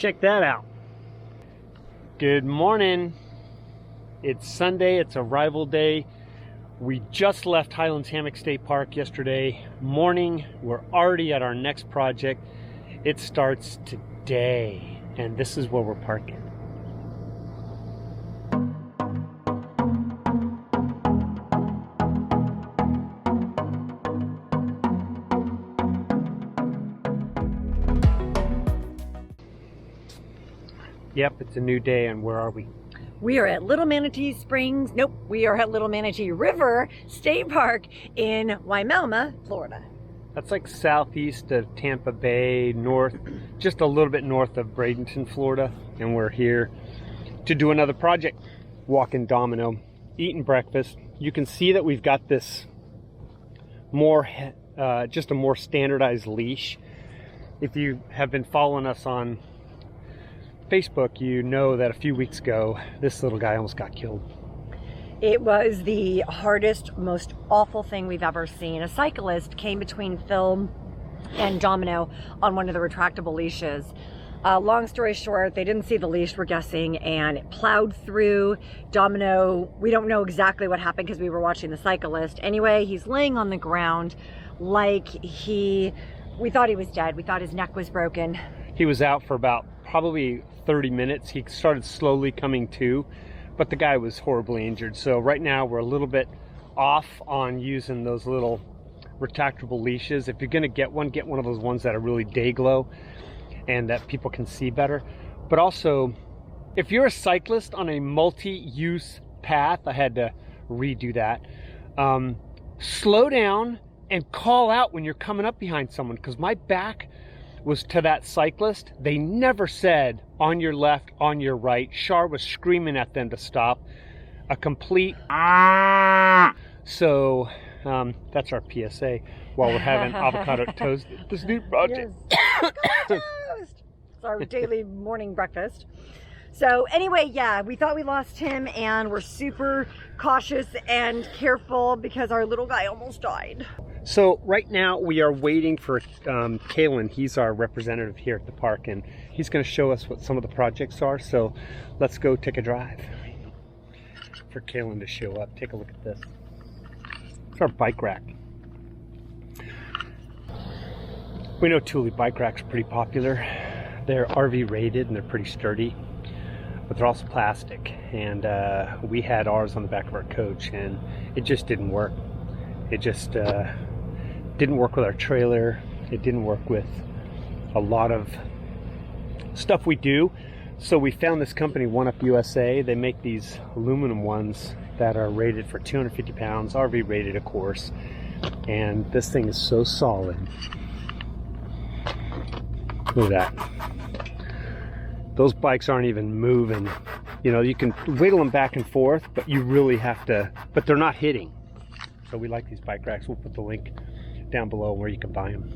check that out. Good morning. It's Sunday, it's arrival day. We just left Highlands Hammock State Park yesterday morning. We're already at our next project. It starts today, and this is where we're parking. Yep, it's a new day, and where are we? We are at Little Manatee Springs. Nope, we are at Little Manatee River State Park in Wimauma, Florida. That's like southeast of Tampa Bay, north, just a little bit north of Bradenton, Florida. And we're here to do another project. Walking domino, eating breakfast. You can see that we've got this more, just a more standardized leash. If you have been following us on Facebook, you know that a few weeks ago, this little guy almost got killed. It was the hardest, most awful thing we've ever seen. A cyclist came between Phil and Domino on one of the retractable leashes. Long story short, they didn't see the leash, we're guessing, and it plowed through Domino. We don't know exactly what happened because we were watching the cyclist. Anyway, he's laying on the ground like we thought he was dead. We thought his neck was broken. He was out for about probably 30 minutes. He started slowly coming to, but the guy was horribly injured. So right now we're a little bit off on using those little retractable leashes. If you're gonna get one of those ones that are really day glow and that people can see better. But also, if you're a cyclist on a multi-use path, I had to redo that, slow down and call out when you're coming up behind someone, because my back was to that cyclist. They never said on your left, on your right. Shar was screaming at them to stop. A complete So that's our PSA while we're having avocado toast. This new project. Yes. Toast. It's our daily morning breakfast. So anyway, yeah, we thought we lost him, and we're super cautious and careful because our little guy almost died. So right now we are waiting for Kalen. He's our representative here at the park, and he's going to show us what some of the projects are. So let's go take a drive. For Kalen to show up, take a look at this. It's our bike rack. We know Thule bike racks are pretty popular. They're RV rated and they're pretty sturdy, but they're also plastic. And we had ours on the back of our coach, and it just didn't work. It just didn't work with our trailer. It didn't work with a lot of stuff we do. So we found this company, One Up USA. They make these aluminum ones that are rated for 250 pounds, RV rated, of course. And this thing is so solid. Look at that. Those bikes aren't even moving. You know, you can wiggle them back and forth, but you really have to, but they're not hitting. So we like these bike racks. We'll put the link down below where you can buy them.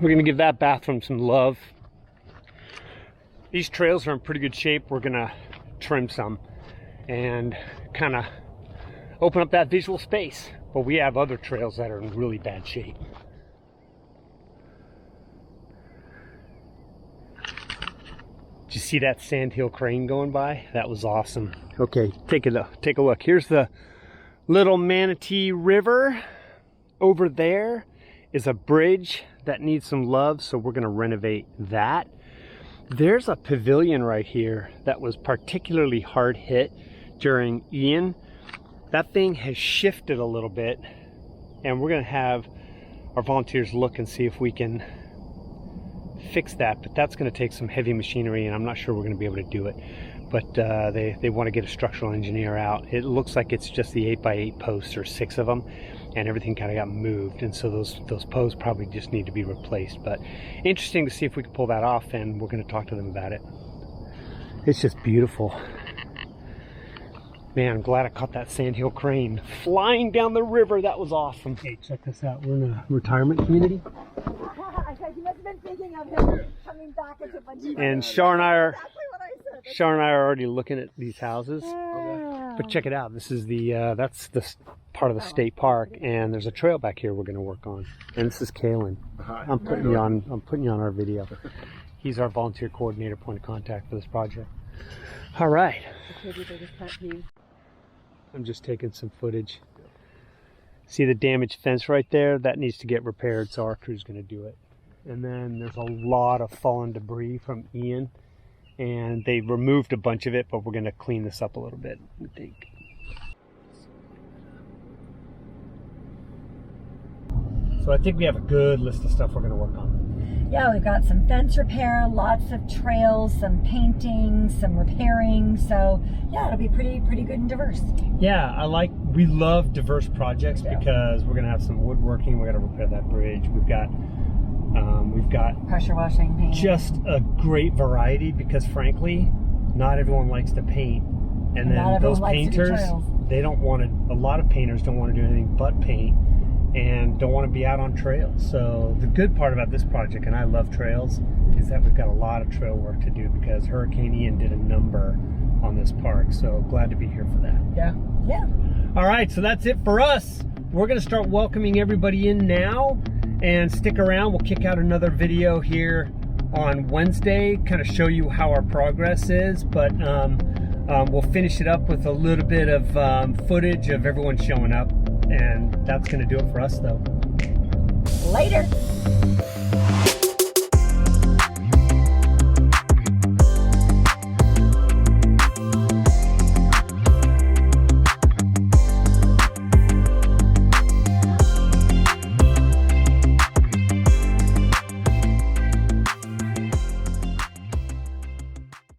We're gonna give that bathroom some love. These trails are in pretty good shape. We're gonna trim some and kind of open up that visual space. But we have other trails that are in really bad shape. Did you see that sandhill crane going by? That was awesome. Okay, take a look. Here's the Little Manatee River. Over there is a bridge that needs some love, so we're gonna renovate that. There's a pavilion right here that was particularly hard hit during Ian. That thing has shifted a little bit, and we're gonna have our volunteers look and see if we can fix that, but that's going to take some heavy machinery, and I'm not sure we're going to be able to do it. But they want to get a structural engineer out. It looks like it's just the 8x8 posts, or 6 of them, and everything kind of got moved, and so those posts probably just need to be replaced. But interesting to see if we can pull that off, and we're going to talk to them about it. It's just beautiful. Man, I'm glad I caught that sandhill crane flying down the river. That was awesome. Hey, check this out. We're in a retirement community. You must have been thinking of him coming back into Bungie. And Shar and I are... Exactly what I said. Shar and I are already looking at these houses. But check it out. This is that's the part of the state park, and there's a trail back here we're going to work on. And this is Kalen. I'm putting you on our video. He's our volunteer coordinator, point of contact for this project. All right. I'm just taking some footage. See the damaged fence right there? That needs to get repaired, so our crew's going to do it. And then there's a lot of fallen debris from Ian, and they removed a bunch of it, but we're going to clean this up a little bit, I think. So I think we have a good list of stuff we're going to work on. Yeah, we've got some fence repair, lots of trails, some painting, some repairing. So yeah, it'll be pretty good and diverse. Yeah, we love diverse projects because we're going to have some woodworking. We're going to repair that bridge. We've got pressure washing, paint. Just a great variety because frankly, not everyone likes to paint. And then those painters, they don't want to, a lot of painters don't want to do anything but paint and don't want to be out on trails. So the good part about this project, and I love trails, is that we've got a lot of trail work to do because Hurricane Ian did a number on this park. So glad to be here for that. Yeah. All right, so that's it for us. We're going to start welcoming everybody in now, and stick around. We'll kick out another video here on Wednesday, kind of show you how our progress is, but we'll finish it up with a little bit of footage of everyone showing up, and that's going to do it for us though. Later.